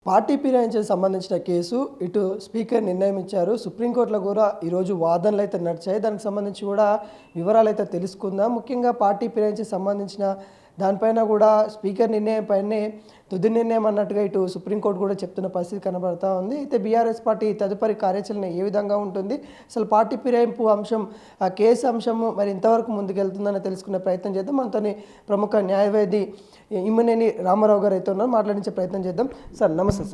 Party ఫిరాయింపుకి సంబంధించిన case ఇటు speaker నిర్ణయం ఇచ్చారు. సుప్రీంకోర్టులో కూడా ఈరోజు వాదనలు అయితే నడిచాయి. దానికి సంబంధించి కూడా వివరాలు అయితే తెలుసుకుందాం. ముఖ్యంగా పార్టీ ఫిరాయింపుకి సంబంధించిన దానిపైన కూడా స్పీకర్ నిర్ణయం పైనే తుది నిర్ణయం అన్నట్టుగా ఇటు సుప్రీంకోర్టు కూడా చెప్తున్న పరిస్థితి కనబడతా ఉంది. అయితే బీఆర్ఎస్ పార్టీ తదుపరి కార్యాచరణ ఏ విధంగా ఉంటుంది, అసలు పార్టీ ఫిరాయింపు అంశం, ఆ కేసు అంశము మరి ఇంతవరకు ముందుకెళ్తుందని తెలుసుకునే ప్రయత్నం చేద్దాం. మనతోని ప్రముఖ న్యాయవాది ఇమ్మనేని రామారావు గారు అయితే ఉన్నారు, మాట్లాడించే ప్రయత్నం చేద్దాం. సార్ నమస్తే.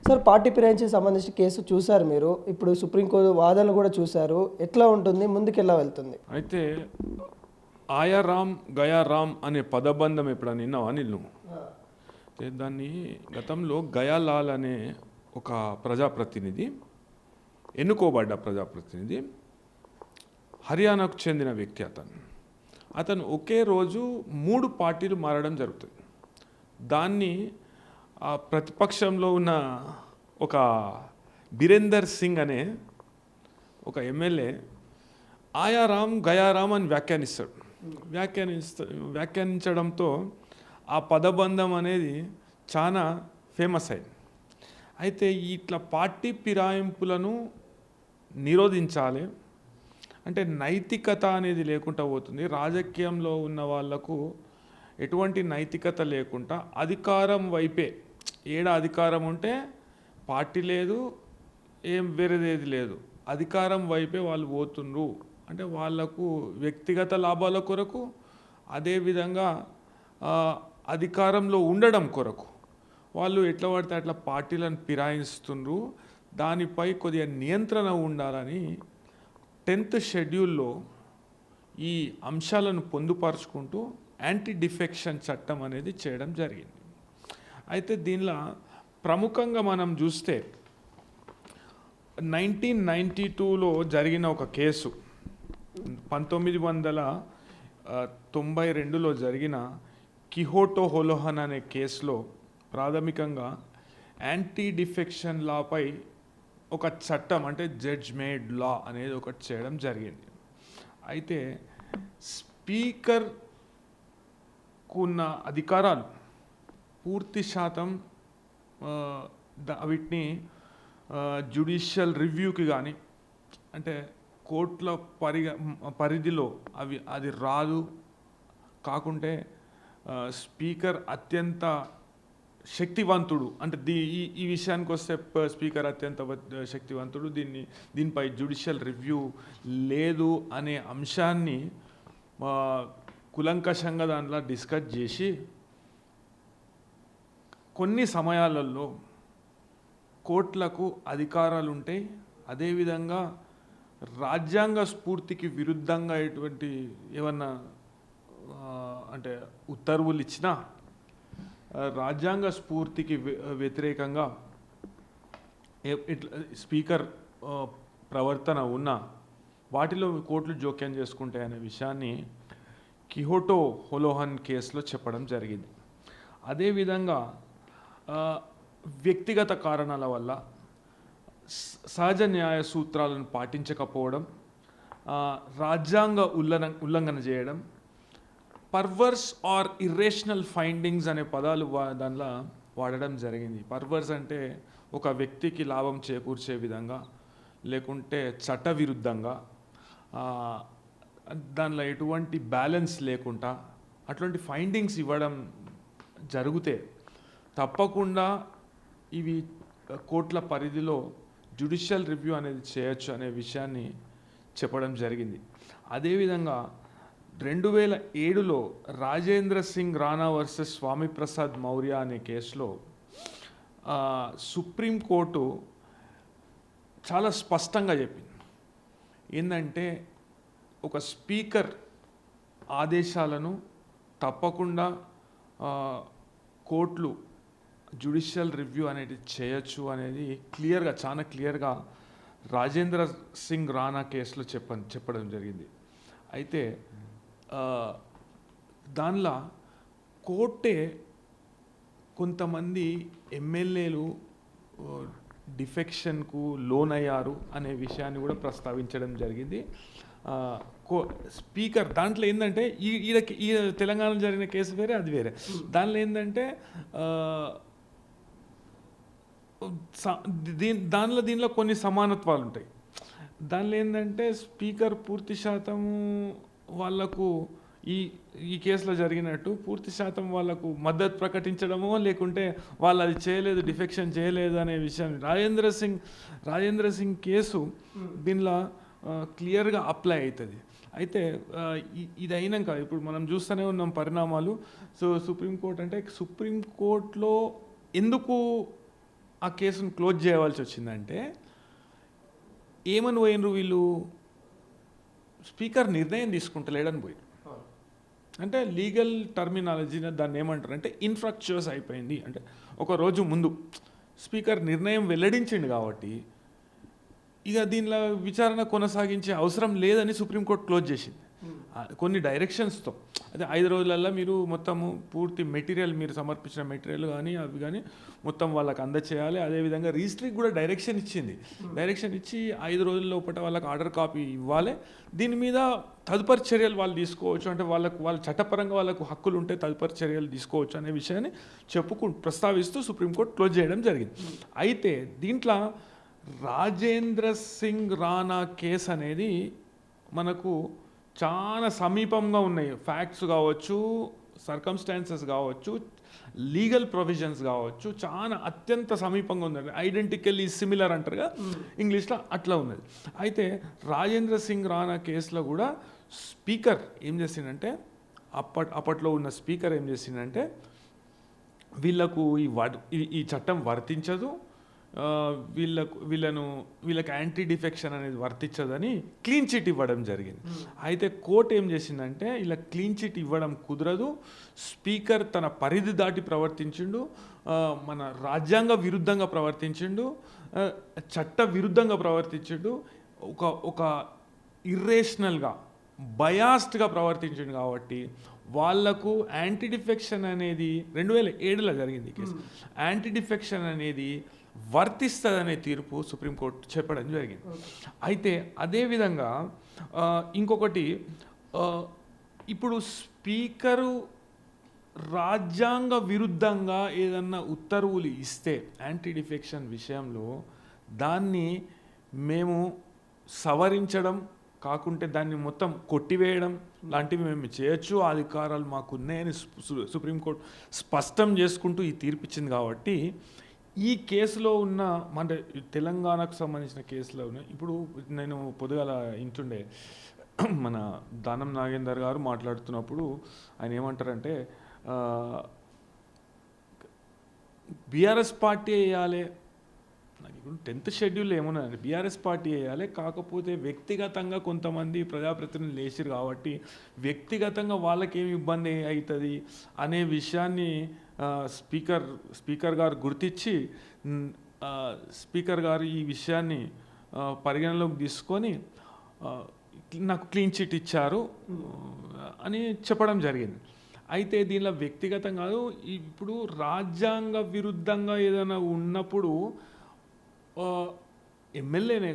సార్ పార్టీ ఫిరాయింపుకి సంబంధించిన కేసు చూశారు మీరు, ఇప్పుడు సుప్రీంకోర్టు వాదనలు కూడా చూశారు. ఎట్లా ఉంటుంది, ముందుకు ఎలా వెళ్తుంది? అయితే ఆయా రామ్ గయా రామ్ అనే పదబంధం ఎప్పుడన్నా విన్నావా నిన్ను? దాన్ని గతంలో గయాలాల్ అనే ఒక ప్రజాప్రతినిధి, ఎన్నుకోబడ్డ ప్రజాప్రతినిధి, హర్యానాకు చెందిన వ్యక్తి. అతను ఒకే రోజు 3 పార్టీలు మారడం జరుగుతుంది. దాన్ని ఆ ప్రతిపక్షంలో ఉన్న ఒక బీరేందర్ సింగ్ అనే ఒక ఎమ్మెల్యే ఆయా రామ్ గయా రామ్ అని వ్యాఖ్యానించడంతో ఆ పదబంధం అనేది చాలా ఫేమస్ అయింది. అయితే ఇట్లా పార్టీ ఫిరాయింపులను నిరోధించాలి అంటే నైతికత అనేది లేకుండా పోతుంది. రాజకీయంలో ఉన్న వాళ్లకు ఎటువంటి నైతికత లేకుండా అధికారం వైపే, అధికారం ఉంటే పార్టీ లేదు, ఏం వేరేదేది లేదు, అధికారం వైపే వాళ్ళు పోతుండ్రు అంటే వాళ్లకు వ్యక్తిగత లాభాల కొరకు, అదేవిధంగా అధికారంలో ఉండడం కొరకు వాళ్ళు ఎట్లా పడితే అట్లా పార్టీలను ఫిరాయిస్తుండ్రు. దానిపై కొద్దిగా నియంత్రణ ఉండాలని 10th షెడ్యూల్లో ఈ అంశాలను పొందుపరుచుకుంటూ యాంటీ డిఫెక్షన్ చట్టం అనేది చేయడం జరిగింది. అయితే దీనిలో ప్రముఖంగా మనం చూస్తే 1992లో జరిగిన ఒక కేసు, 1992లో జరిగిన కిహోటో హోలోహన్ అనే కేసులో ప్రాథమికంగా యాంటీ డిఫెక్షన్ లాపై ఒక చట్టం అంటే జడ్జ్ మేడ్ లా అనేది ఒకటి చేయడం జరిగింది. అయితే స్పీకర్కు ఉన్న అధికారాలు పూర్తి శాతం వీటిని జ్యుడిషియల్ రివ్యూకి కానీ అంటే కోర్టుల పరిధిలో అది రాదు. కాకుంటే స్పీకర్ అత్యంత శక్తివంతుడు అంటే ఈ విషయానికి వస్తే స్పీకర్ అత్యంత శక్తివంతుడు, దీనిపై జ్యుడిషియల్ రివ్యూ లేదు అనే అంశాన్ని కులంకషంగా దాంట్లో డిస్కస్ చేసి కొన్ని సమయాలలో కోర్టులకు అధికారాలు ఉంటాయి. అదేవిధంగా రాజ్యాంగ స్ఫూర్తికి విరుద్ధంగా ఎటువంటి ఏమన్నా అంటే ఉత్తర్వులు ఇచ్చినా, రాజ్యాంగ స్ఫూర్తికి వ్యతిరేకంగా స్పీకర్ ప్రవర్తన ఉన్న వాటిలో కోర్టులు జోక్యం చేసుకుంటాయి అనే విషయాన్ని కిహోటో హోలోహన్ కేసులో చెప్పడం జరిగింది. అదేవిధంగా వ్యక్తిగత కారణాల వల్ల సహజ న్యాయ సూత్రాలను పాటించకపోవడం, రాజ్యాంగ ఉల్లంఘన చేయడం, పర్వర్స్ ఆర్ ఇర్రేషనల్ ఫైండింగ్స్ అనే పదాలు దానిలో వాడడం జరిగింది. పర్వర్స్ అంటే ఒక వ్యక్తికి లాభం చేకూర్చే విధంగా, లేకుంటే చట్టవిరుద్ధంగా, దానిలో ఎటువంటి బ్యాలెన్స్ లేకుండా అటువంటి ఫైండింగ్స్ ఇవ్వడం జరిగితే తప్పకుండా ఇవి కోర్టుల పరిధిలో జ్యుడిషియల్ రివ్యూ అనేది చేయొచ్చు అనే విషయాన్ని చెప్పడం జరిగింది. అదేవిధంగా 2007లో రాజేంద్ర సింగ్ రాణా వర్సెస్ స్వామి ప్రసాద్ మౌర్య అనే కేసులో సుప్రీంకోర్టు చాలా స్పష్టంగా చెప్పింది. ఏంటంటే ఒక స్పీకర్ ఆదేశాలను తప్పకుండా కోర్టులు జ్యుడిషియల్ రివ్యూ అనేది చేయొచ్చు అనేది చాలా క్లియర్గా రాజేంద్ర సింగ్ రాణా కేసులో చెప్పడం జరిగింది. అయితే దానిలో కోర్టే కొంతమంది ఎమ్మెల్యేలు డిఫెక్షన్కు లోనయ్యారు అనే విషయాన్ని కూడా ప్రస్తావించడం జరిగింది. స్పీకర్ దాంట్లో ఏంటంటే ఈ తెలంగాణలో జరిగిన కేసు వేరే, అది వేరే. దానిలో ఏంటంటే దీనిలో కొన్ని సమానత్వాలు ఉంటాయి. దానిలో ఏంటంటే స్పీకర్ పూర్తి శాతం వాళ్ళకు ఈ ఈ కేసులో జరిగినట్టు పూర్తి శాతం వాళ్ళకు మద్దతు ప్రకటించడమో లేకుంటే వాళ్ళు అది చేయలేదు, డిఫెక్షన్ చేయలేదు అనే విషయం రాజేంద్ర సింగ్ కేసు దీనిలో క్లియర్గా అప్లై అవుతుంది. అయితే ఇది అయినాక ఇప్పుడు మనం చూస్తూనే ఉన్నాం పరిణామాలు. సో సుప్రీంకోర్టులో ఎందుకు ఆ కేసును క్లోజ్ చేయవలసి వచ్చిందంటే ఏమని పోయినరు వీళ్ళు, స్పీకర్ నిర్ణయం తీసుకుంటలేడని పోయి, అంటే లీగల్ టర్మినాలజీని దాన్ని ఏమంటారు అంటే ఇన్ఫ్రాక్చురస్ అయిపోయింది. అంటే ఒక రోజు ముందు స్పీకర్ నిర్ణయం వెల్లడించిండు కాబట్టి ఇక దీనిలో విచారణ కొనసాగించే అవసరం లేదని సుప్రీంకోర్టు క్లోజ్ చేసింది కొన్ని డైరెక్షన్స్తో. అదే 5 రోజులల్లో మీరు మొత్తము పూర్తి మెటీరియల్, మీరు సమర్పించిన మెటీరియల్ కానీ అవి కానీ మొత్తం వాళ్ళకి అందచేయాలి. అదేవిధంగా రిజిస్ట్రీకి కూడా డైరెక్షన్ ఇచ్చింది. డైరెక్షన్ ఇచ్చి 5 రోజుల లోపల వాళ్ళకి ఆర్డర్ కాపీ ఇవ్వాలి. దీని మీద తదుపరి చర్యలు వాళ్ళు తీసుకోవచ్చు, అంటే వాళ్ళ చట్టపరంగా వాళ్ళకు హక్కులు ఉంటే తదుపరి చర్యలు తీసుకోవచ్చు అనే విషయాన్ని ప్రస్తావిస్తూ సుప్రీంకోర్టు క్లోజ్ చేయడం జరిగింది. అయితే దీంట్లో రాజేంద్ర సింగ్ రాణా కేసు అనేది మనకు చాలా సమీపంగా ఉన్నాయి. ఫ్యాక్ట్స్ కావచ్చు, సర్కమ్స్టాన్సెస్ కావచ్చు, లీగల్ ప్రొవిజన్స్ కావచ్చు, చాలా అత్యంత సమీపంగా ఉందండి. ఐడెంటికల్లీ సిమిలర్ అంటారుగా ఇంగ్లీష్లో, అట్లా ఉన్నది. అయితే రాజేంద్ర సింగ్ రాణా కేసులో కూడా స్పీకర్ ఏం చేసిందంటే అప్పట్లో ఉన్న స్పీకర్ ఏం చేసిందంటే వీళ్ళకు ఈ చట్టం వర్తించదు, వీళ్ళకి యాంటీ డిఫెక్షన్ అనేది వర్తించదని క్లీన్ చిట్ ఇవ్వడం జరిగింది. అయితే కోర్టు ఏం చేసిందంటే ఇలా క్లీన్ చిట్ ఇవ్వడం కుదరదు, స్పీకర్ తన పరిధి దాటి ప్రవర్తించిండు, మన రాజ్యాంగ విరుద్ధంగా ప్రవర్తించిండు, చట్ట విరుద్ధంగా ప్రవర్తించిండు, ఒక ఇర్రేషనల్గా బయాస్డ్గా ప్రవర్తించిండు. కాబట్టి వాళ్లకు యాంటీ డిఫెక్షన్ అనేది 2007లో జరిగింది కేసు. యాంటీ డిఫెక్షన్ అనేది వర్తిస్తుందనే తీర్పు సుప్రీంకోర్టు చెప్పడం జరిగింది. అయితే అదేవిధంగా ఇంకొకటి, ఇప్పుడు స్పీకరు రాజ్యాంగ విరుద్ధంగా ఏదన్నా ఉత్తర్వులు ఇస్తే యాంటీ డిఫెక్షన్ విషయంలో దాన్ని మేము సవరించడం కాకుంటే దాన్ని మొత్తం కొట్టివేయడం లాంటివి మేము చేయొచ్చు, ఆ అధికారాలు మాకున్నాయని సుప్రీంకోర్టు స్పష్టం చేసుకుంటూ ఈ తీర్పు ఇచ్చింది. కాబట్టి ఈ కేసులో ఉన్న, అంటే తెలంగాణకు సంబంధించిన కేసులో ఉన్న, ఇప్పుడు నేను పొద్దుగాల ఇంటుండే మన దానం నాగేందర్ గారు మాట్లాడుతున్నప్పుడు ఆయన ఏమంటారంటే బీఆర్ఎస్ పార్టీ వేయాలి, నాకు ఇప్పుడు 10th షెడ్యూల్ ఏమన్నారంటే బీఆర్ఎస్ పార్టీ వేయాలి, కాకపోతే వ్యక్తిగతంగా కొంతమంది ప్రజాప్రతినిధులు లేచిరు కాబట్టి వ్యక్తిగతంగా వాళ్ళకేమి ఇబ్బంది అవుతుంది అనే విషయాన్ని స్పీకర్ గారు గుర్తించి స్పీకర్ గారు ఈ విషయాన్ని పరిగణలోకి తీసుకొని నాకు క్లీన్ చిట్ ఇచ్చారు అని చెప్పడం జరిగింది. అయితే దీనిలో వ్యక్తిగతం కాదు, ఇప్పుడు రాజ్యాంగ విరుద్ధంగా ఏదైనా ఉన్నప్పుడు ఎమ్మెల్యేనే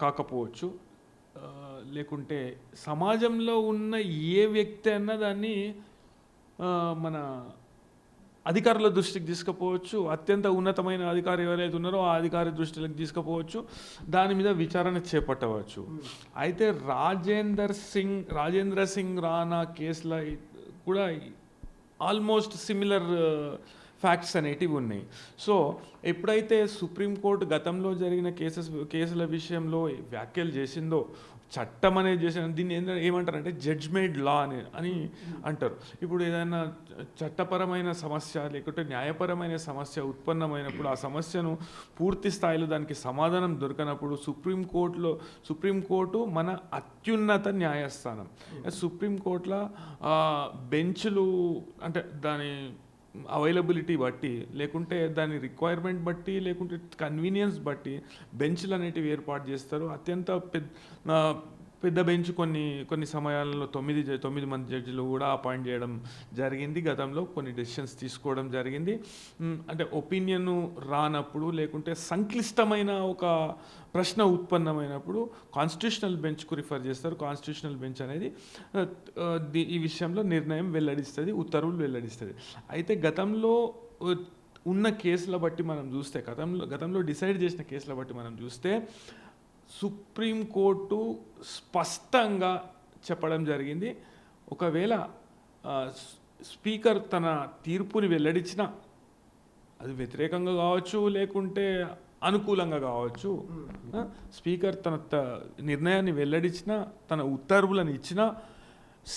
కాకపోవచ్చు, లేకుంటే సమాజంలో ఉన్న ఏ వ్యక్తి అన్నా దాన్ని మన అధికారుల దృష్టికి తీసుకుపోవచ్చు, అత్యంత ఉన్నతమైన అధికారి ఎవరైతే ఉన్నారో ఆ అధికారి దృష్టికి తీసుకుపోవచ్చు, దాని మీద విచారణ చేపట్టవచ్చు. అయితే రాజేంద్ర సింగ్ రాణా కేసులో కూడా ఆల్మోస్ట్ సిమిలర్ ఫ్యాక్ట్స్ అనేటివి ఉన్నాయి. సో ఎప్పుడైతే సుప్రీంకోర్టు గతంలో జరిగిన కేసుల విషయంలో వ్యాఖ్యలు చేసిందో, చట్టం అనేది చేసిన దీన్ని ఏమంటారంటే జడ్జ్మెంట్ లా అని అంటారు. ఇప్పుడు ఏదైనా చట్టపరమైన సమస్య లేకుంటే న్యాయపరమైన సమస్య ఉత్పన్నమైనప్పుడు ఆ సమస్యను పూర్తి స్థాయిలో దానికి సమాధానం దొరకనప్పుడు సుప్రీంకోర్టు మన అత్యున్నత న్యాయస్థానం. సుప్రీంకోర్టులో బెంచ్లు అంటే దాని అవైలబిలిటీ బట్టి, లేకుంటే దాని రిక్వైర్మెంట్ బట్టి, లేకుంటే కన్వీనియన్స్ బట్టి బెంచ్లు అనేటివి ఏర్పాటు చేస్తారు. అత్యంత పెద్ద బెంచ్ కొన్ని సమయాల్లో 9 మంది జడ్జిలు కూడా అపాయింట్ చేయడం జరిగింది. గతంలో కొన్ని డెసిషన్స్ తీసుకోవడం జరిగింది. అంటే ఒపీనియన్ రానప్పుడు, లేకుంటే సంక్లిష్టమైన ఒక ప్రశ్న ఉత్పన్నమైనప్పుడు కాన్స్టిట్యూషనల్ బెంచ్కు రిఫర్ చేస్తారు. కాన్స్టిట్యూషనల్ బెంచ్ అనేది ఈ విషయంలో నిర్ణయం వెల్లడిస్తుంది, ఉత్తర్వులు వెల్లడిస్తుంది. అయితే గతంలో ఉన్న కేసుల బట్టి మనం చూస్తే గతంలో డిసైడ్ చేసిన కేసుల బట్టి మనం చూస్తే సుప్రీంకోర్టు స్పష్టంగా చెప్పడం జరిగింది, ఒకవేళ స్పీకర్ తన తీర్పుని వెల్లడించిన అది వ్యతిరేకంగా కావచ్చు లేకుంటే అనుకూలంగా కావచ్చు, స్పీకర్ తన నిర్ణయాన్ని వెల్లడించిన తన ఉత్తర్వులను ఇచ్చినా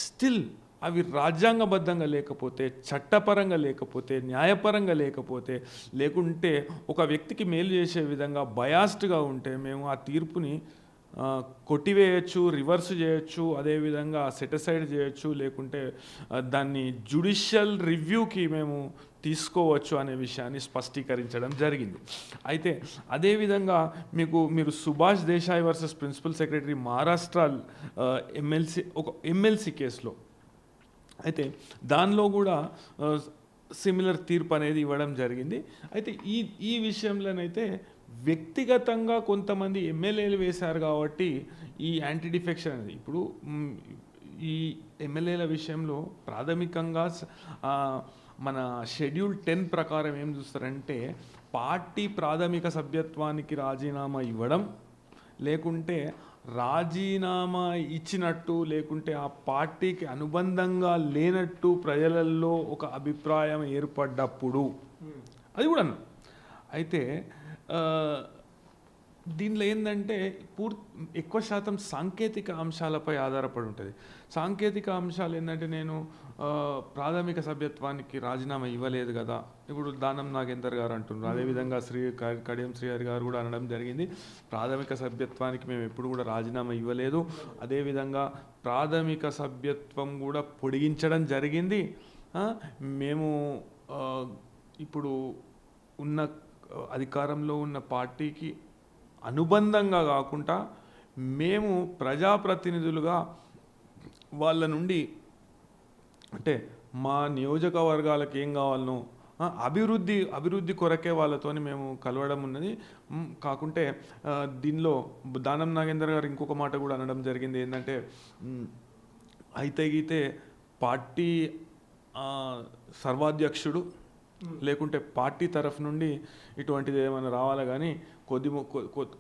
స్టిల్ అవి రాజ్యాంగబద్ధంగా లేకపోతే, చట్టపరంగా లేకపోతే, న్యాయపరంగా లేకపోతే, లేకుంటే ఒక వ్యక్తికి మేలు చేసే విధంగా బయాస్డ్గా ఉంటే మేము ఆ తీర్పుని కొట్టివేయచ్చు, రివర్స్ చేయొచ్చు, అదేవిధంగా సెటిసైడ్ చేయొచ్చు, లేకుంటే దాన్ని జ్యుడిషియల్ రివ్యూకి మేము తీసుకోవచ్చు అనే విషయాన్ని స్పష్టీకరించడం జరిగింది. అయితే అదేవిధంగా మీరు Subhash Desai versus principal secretary Maharashtra MLC కేసులో అయితే దానిలో కూడా సిమిలర్ తీర్పు అనేది ఇవ్వడం జరిగింది. అయితే ఈ విషయంలోనైతే వ్యక్తిగతంగా కొంతమంది ఎమ్మెల్యేలు వేశారు కాబట్టి ఈ యాంటీ డిఫెక్షన్ అనేది ఇప్పుడు ఈ ఎమ్మెల్యేల విషయంలో ప్రాథమికంగా మన షెడ్యూల్ 10 ప్రకారం ఏం చూస్తారంటే పార్టీ ప్రాథమిక సభ్యత్వానికి రాజీనామా ఇవ్వడం, లేకుంటే రాజీనామా ఇచ్చినట్టు లేకుంటే ఆ పార్టీకి అనుబంధంగా లేనట్టు ప్రజలలో ఒక అభిప్రాయం ఏర్పడ్డప్పుడు అది కూడా అన్న. అయితే దీనిలో ఏంటంటే ఎక్కువ శాతం సాంకేతిక అంశాలపై ఆధారపడి ఉంటుంది. సాంకేతిక అంశాలు ఏంటంటే నేను ప్రాథమిక సభ్యత్వానికి రాజీనామా ఇవ్వలేదు కదా, ఇప్పుడు దానం నాగేందర్ గారు అంటున్నారు, అదేవిధంగా కడియం శ్రీహరి గారు కూడా అనడం జరిగింది, ప్రాథమిక సభ్యత్వానికి మేము ఎప్పుడు కూడా రాజీనామా ఇవ్వలేదు, అదేవిధంగా ప్రాథమిక సభ్యత్వం కూడా పొడిగించడం జరిగింది, మేము ఇప్పుడు ఉన్న అధికారంలో ఉన్న పార్టీకి అనుబంధంగా కాకుండా మేము ప్రజాప్రతినిధులుగా వాళ్ళ నుండి అంటే మా నియోజకవర్గాలకు ఏం కావాలనో అభివృద్ధి కొరకే వాళ్ళతోని మేము కలవడం ఉన్నది. కాకుంటే దీనిలో దానం నాగేందర్ గారు ఇంకొక మాట కూడా అనడం జరిగింది, ఏంటంటే అయితే గీతే పార్టీ సర్వాధ్యక్షుడు లేకుంటే పార్టీ తరఫు నుండి ఇటువంటిది ఏమైనా రావాలి, కానీ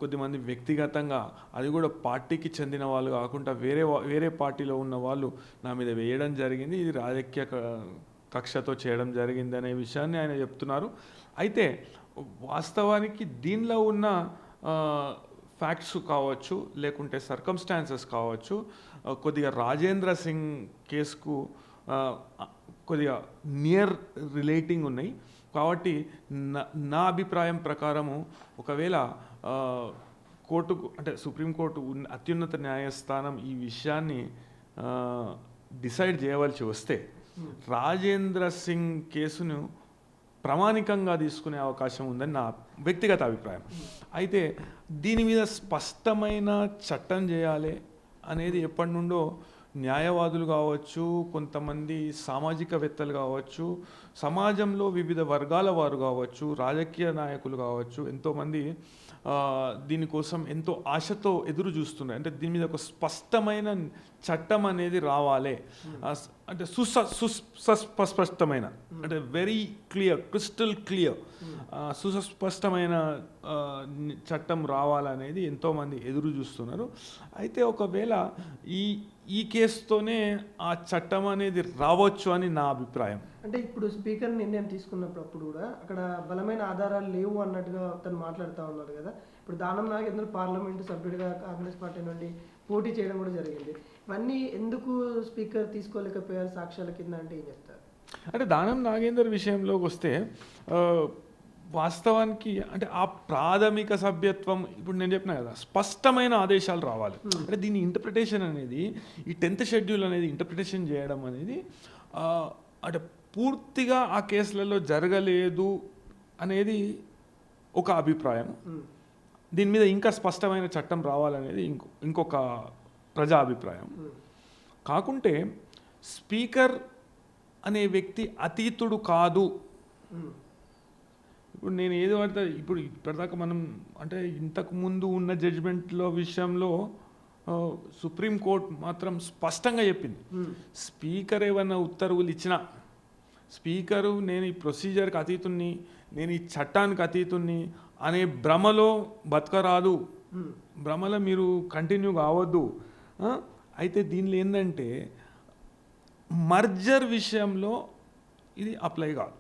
కొద్దిమంది వ్యక్తిగతంగా అది కూడా పార్టీకి చెందిన వాళ్ళు కాకుండా వేరే పార్టీలో ఉన్న వాళ్ళు నా మీద వేయడం జరిగింది, ఇది రాజకీయ కక్షతో చేయడం జరిగింది అనే విషయాన్ని ఆయన చెప్తున్నారు. అయితే వాస్తవానికి దీనిలో ఉన్న ఫ్యాక్ట్స్ కావచ్చు లేకుంటే సర్కమ్స్టాన్సెస్ కావచ్చు కొద్దిగా రాజేంద్ర సింగ్ కేసుకు కొద్దిగా నియర్ రిలేటింగ్ ఉన్నాయి. కాబట్టి నా అభిప్రాయం ప్రకారము ఒకవేళ కోర్టుకు అంటే సుప్రీంకోర్టు అత్యున్నత న్యాయస్థానం ఈ విషయాన్ని డిసైడ్ చేయవలసి వస్తే రాజేంద్ర సింగ్ కేసును ప్రామాణికంగా తీసుకునే అవకాశం ఉందని నా వ్యక్తిగత అభిప్రాయం. అయితే దీని మీద స్పష్టమైన చట్టం చేయాలి అనేది ఎప్పటి నుండో న్యాయవాదులు కావచ్చు, కొంతమంది సామాజికవేత్తలు కావచ్చు, సమాజంలో వివిధ వర్గాల వారు కావచ్చు, రాజకీయ నాయకులు కావచ్చు, ఎంతోమంది దీనికోసం ఎంతో ఆశతో ఎదురు చూస్తున్నారు. అంటే దీని మీద ఒక స్పష్టమైన చట్టం అనేది రావాలి, అంటే సుస్పష్టమైన అంటే వెరీ క్లియర్, క్రిస్టల్ క్లియర్ సుస్పష్టమైన చట్టం రావాలనేది ఎంతోమంది ఎదురు చూస్తున్నారు. అయితే ఒకవేళ ఈ కేసుతోనే ఆ చట్టం అనేది రావచ్చు అని నా అభిప్రాయం. అంటే ఇప్పుడు స్పీకర్ నిర్ణయం తీసుకున్నప్పుడు కూడా అక్కడ బలమైన ఆధారాలు లేవు అన్నట్టుగా తను మాట్లాడుతూ ఉన్నారు కదా. ఇప్పుడు దానం నాగేందర్ పార్లమెంటు సభ్యుడిగా కాంగ్రెస్ పార్టీ నుండి పోటీ చేయడం కూడా జరిగింది. ఇవన్నీ ఎందుకు స్పీకర్ తీసుకోలేకపోయారు సాక్ష్యాల కింద అంటే ఏం చెప్తారు? అంటే దానం నాగేందర్ విషయంలోకి వస్తే వాస్తవానికి అంటే ఆ ప్రాథమిక సభ్యత్వం ఇప్పుడు నేను చెప్పినా కదా స్పష్టమైన ఆదేశాలు రావాలి. అంటే దీని ఇంటర్ప్రిటేషన్ అనేది ఈ 10th షెడ్యూల్ అనేది ఇంటర్ప్రిటేషన్ చేయడం అనేది అంటే పూర్తిగా ఆ కేసులలో జరగలేదు అనేది ఒక అభిప్రాయం. దీని మీద ఇంకా స్పష్టమైన చట్టం రావాలనేది ఇంకొక ప్రజా అభిప్రాయం. కాకుంటే స్పీకర్ అనే వ్యక్తి అతీతుడు కాదు. ఇప్పుడు నేను ఏదో అంటే ఇప్పుడు ఇప్పటిదాకా మనం అంటే ఇంతకు ముందు ఉన్న జడ్జిమెంట్లో విషయంలో సుప్రీంకోర్టు మాత్రం స్పష్టంగా చెప్పింది, స్పీకర్ ఏమైనా ఉత్తర్వులు ఇచ్చినా స్పీకరు నేను ఈ ప్రొసీజర్కి అతీతుని, నేను ఈ చట్టానికి అతీతుని అనే భ్రమలో బతకరాదు, భ్రమలో మీరు కంటిన్యూ కావద్దు. అయితే దీనిలో ఏంటంటే మర్జర్ విషయంలో ఇది అప్లై కాదు.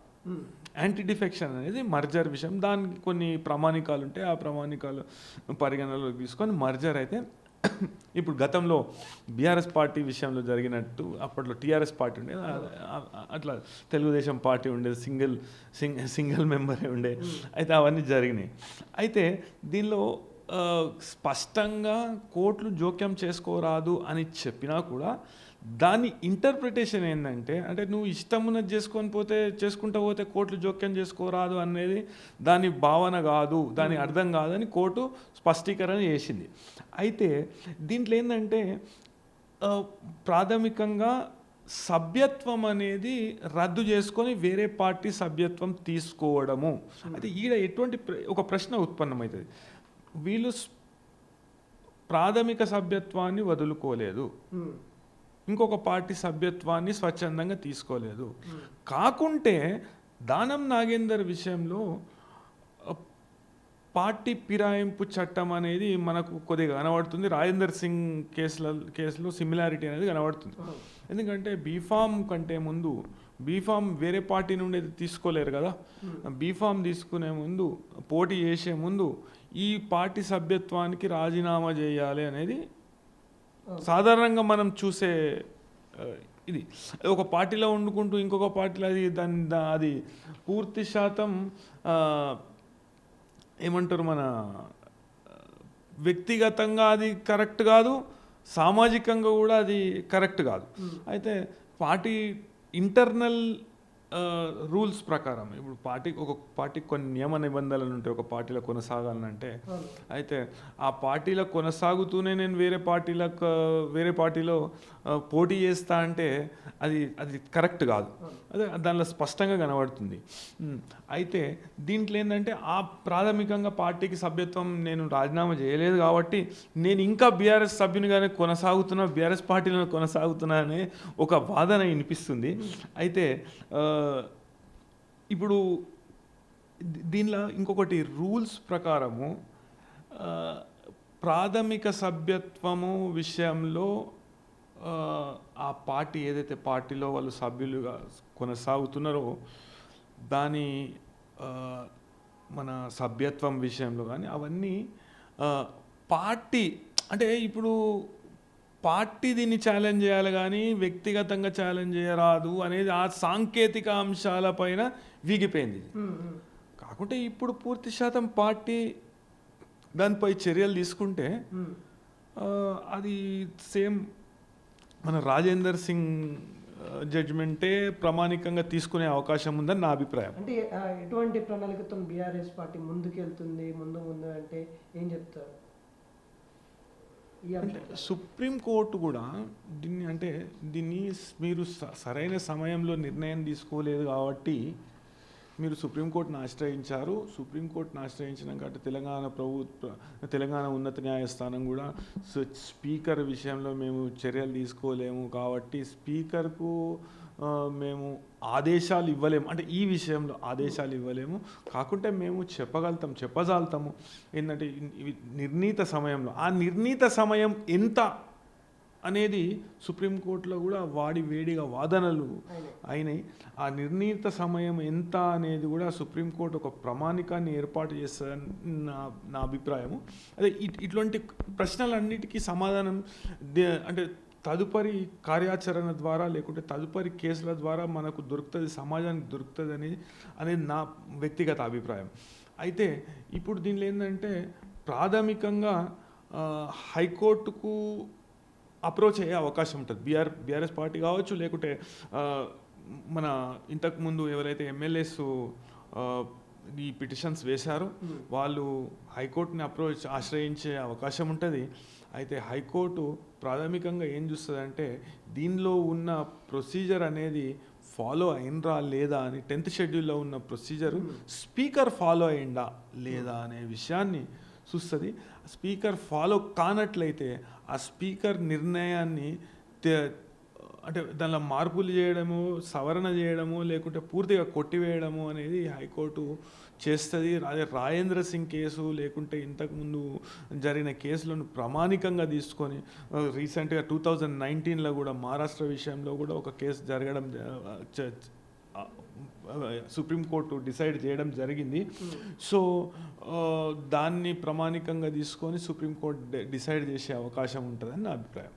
యాంటీ డిఫెక్షన్ అనేది మర్జర్ విషయం, దానికి కొన్ని ప్రామాణికాలు ఉంటాయి, ఆ ప్రామాణికాలు పరిగణలోకి తీసుకొని మర్జర్ అయితే ఇప్పుడు గతంలో బీఆర్ఎస్ పార్టీ విషయంలో జరిగినట్టు అప్పట్లో టీఆర్ఎస్ పార్టీ ఉండేది, అట్లా తెలుగుదేశం పార్టీ ఉండేది, సింగిల్ మెంబరే ఉండే, అయితే అవన్నీ జరిగినాయి. అయితే దీనిలో స్పష్టంగా కోర్టులు జోక్యం చేసుకోరాదు అని చెప్పినా కూడా దాని ఇంటర్ప్రిటేషన్ ఏంటంటే, అంటే నువ్వు ఇష్టం ఉన్నది చేసుకుంటూ పోతే కోర్టులు జోక్యం చేసుకోరాదు అనేది దాని భావన కాదు, దాని అర్థం కాదని కోర్టు స్పష్టీకరణ చేసింది. అయితే దీంట్లో ఏంటంటే ప్రాథమికంగా సభ్యత్వం అనేది రద్దు చేసుకొని వేరే పార్టీ సభ్యత్వం తీసుకోవడము. అయితే ఈడ ఎటువంటి ఒక ప్రశ్న ఉత్పన్నమవుతుంది, వీళ్ళు ప్రాథమిక సభ్యత్వాన్ని వదులుకోలేదు, ఇంకొక పార్టీ సభ్యత్వాన్ని స్వచ్ఛందంగా తీసుకోలేదు. కాకుంటే దానం నాగేందర్ విషయంలో పార్టీ ఫిరాయింపు చట్టం అనేది మనకు కొద్దిగా కనబడుతుంది. రాజేందర్ సింగ్ కేసులో సిమిలారిటీ అనేది కనబడుతుంది. ఎందుకంటే బీఫామ్ కంటే ముందు బీఫామ్ వేరే పార్టీ నుండి తీసుకోలేరు కదా, బీఫామ్ తీసుకునే ముందు, పోటీ చేసే ముందు ఈ పార్టీ సభ్యత్వానికి రాజీనామా చేయాలి అనేది సాధారణంగా మనం చూసే ఇది. ఒక పార్టీలో వండుకుంటూ ఇంకొక పార్టీలో అది పూర్తి శాతం ఏమంటారు, మన వ్యక్తిగతంగా అది కరెక్ట్ కాదు, సామాజికంగా కూడా అది కరెక్ట్ కాదు. అయితే పార్టీ ఇంటర్నల్ రూల్స్ ప్రకారం ఇప్పుడు ఒక పార్టీకి కొన్ని నియమ నిబంధనలు ఉంటాయి ఒక పార్టీలో కొనసాగాలంటే. అయితే ఆ పార్టీలో కొనసాగుతూనే నేను వేరే పార్టీలో పోటీ చేస్తా అంటే అది కరెక్ట్ కాదు, అదే దానిలో స్పష్టంగా కనబడుతుంది. అయితే దీంట్లో ఏంటంటే ఆ ప్రాథమికంగా పార్టీకి సభ్యత్వం నేను రాజీనామా చేయలేదు కాబట్టి నేను ఇంకా బీఆర్ఎస్ సభ్యునిగానే కొనసాగుతున్నా, బీఆర్ఎస్ పార్టీలో కొనసాగుతున్నా అనే ఒక వాదన వినిపిస్తుంది. అయితే ఇప్పుడు దీనిలో ఇంకొకటి రూల్స్ ప్రకారము ప్రాథమిక సభ్యత్వము విషయంలో ఆ పార్టీ ఏదైతే పార్టీలో వాళ్ళు సభ్యులుగా కొనసాగుతున్నారో దాని మన సభ్యత్వం విషయంలో కానీ అవన్నీ పార్టీ అంటే ఇప్పుడు పార్టీ దీన్ని ఛాలెంజ్ చేయాలి కానీ వ్యక్తిగతంగా ఛాలెంజ్ చేయరాదు అనేది ఆ సాంకేతిక అంశాలపైన వీగిపోయింది. కాకుంటే ఇప్పుడు పూర్తి శాతం పార్టీ దానిపై చర్యలు తీసుకుంటే అది సేమ్ మన రాజేందర్ సింగ్ జడ్జిమెంటే ప్రామాణికంగా తీసుకునే అవకాశం ఉందని నా అభిప్రాయం. అంటే ఎటువంటి ప్రణాళికతో బీఆర్ఎస్ పార్టీ ముందుకెళ్తుంది ముందు అంటే ఏం చెప్తారు? సుప్రీంకోర్టు కూడా దీన్ని మీరు సరైన సమయంలో నిర్ణయం తీసుకోలేదు కాబట్టి మీరు సుప్రీంకోర్టును ఆశ్రయించారు. సుప్రీంకోర్టును ఆశ్రయించినాక తెలంగాణ ఉన్నత న్యాయస్థానం కూడా స్పీకర్ విషయంలో మేము చర్యలు తీసుకోలేము కాబట్టి స్పీకర్కు మేము ఆదేశాలు ఇవ్వలేము, అంటే ఈ విషయంలో ఆదేశాలు ఇవ్వలేము. కాకుంటే మేము చెప్పజాలుతాము ఏంటంటే నిర్ణీత సమయంలో ఆ నిర్ణీత సమయం ఎంత అనేది సుప్రీంకోర్టులో కూడా వేడిగా వాదనలు అయినాయి. ఆ నిర్ణీత సమయం ఎంత అనేది కూడా సుప్రీంకోర్టు ఒక ప్రామాణికాన్ని ఏర్పాటు చేస్తుందని నా అభిప్రాయము. అదే ఇటువంటి ప్రశ్నలన్నిటికీ సమాధానం అంటే తదుపరి కార్యాచరణ ద్వారా లేకుంటే తదుపరి కేసుల ద్వారా మనకు దొరుకుతుంది, సమాజానికి దొరుకుతుంది అనేది నా వ్యక్తిగత అభిప్రాయం. అయితే ఇప్పుడు దీనిలో ఏంటంటే ప్రాథమికంగా హైకోర్టుకు అప్రోచ్ అయ్యే అవకాశం ఉంటుంది. బీఆర్ఎస్ పార్టీ కావచ్చు, లేకుంటే మన ఇంతకుముందు ఎవరైతే ఎమ్మెల్యేస్ ఈ పిటిషన్స్ వేశారో వాళ్ళు హైకోర్టుని ఆశ్రయించే అవకాశం ఉంటుంది. అయితే హైకోర్టు ప్రాథమికంగా ఏం చూస్తుందంటే దీనిలో ఉన్న ప్రొసీజర్ అనేది ఫాలో అయినరా లేదా అని 10th షెడ్యూల్లో ఉన్న ప్రొసీజరు స్పీకర్ ఫాలో అయిందా లేదా అనే విషయాన్ని చూస్తుంది. స్పీకర్ ఫాలో కానట్లయితే ఆ స్పీకర్ నిర్ణయాన్ని అంటే దానిలో మార్పులు చేయడము, సవరణ చేయడము, లేకుంటే పూర్తిగా కొట్టివేయడము అనేది హైకోర్టు చేస్తుంది. అదే రాజేంద్ర సింగ్ కేసు లేకుంటే ఇంతకుముందు జరిగిన కేసులను ప్రామాణికంగా తీసుకొని రీసెంట్గా 2019లో కూడా మహారాష్ట్ర విషయంలో కూడా ఒక కేసు జరగడం సుప్రీంకోర్టు డిసైడ్ చేయడం జరిగింది. సో దాన్ని ప్రామాణికంగా తీసుకొని సుప్రీంకోర్టు డిసైడ్ చేసే అవకాశం ఉంటుందని నా అభిప్రాయం.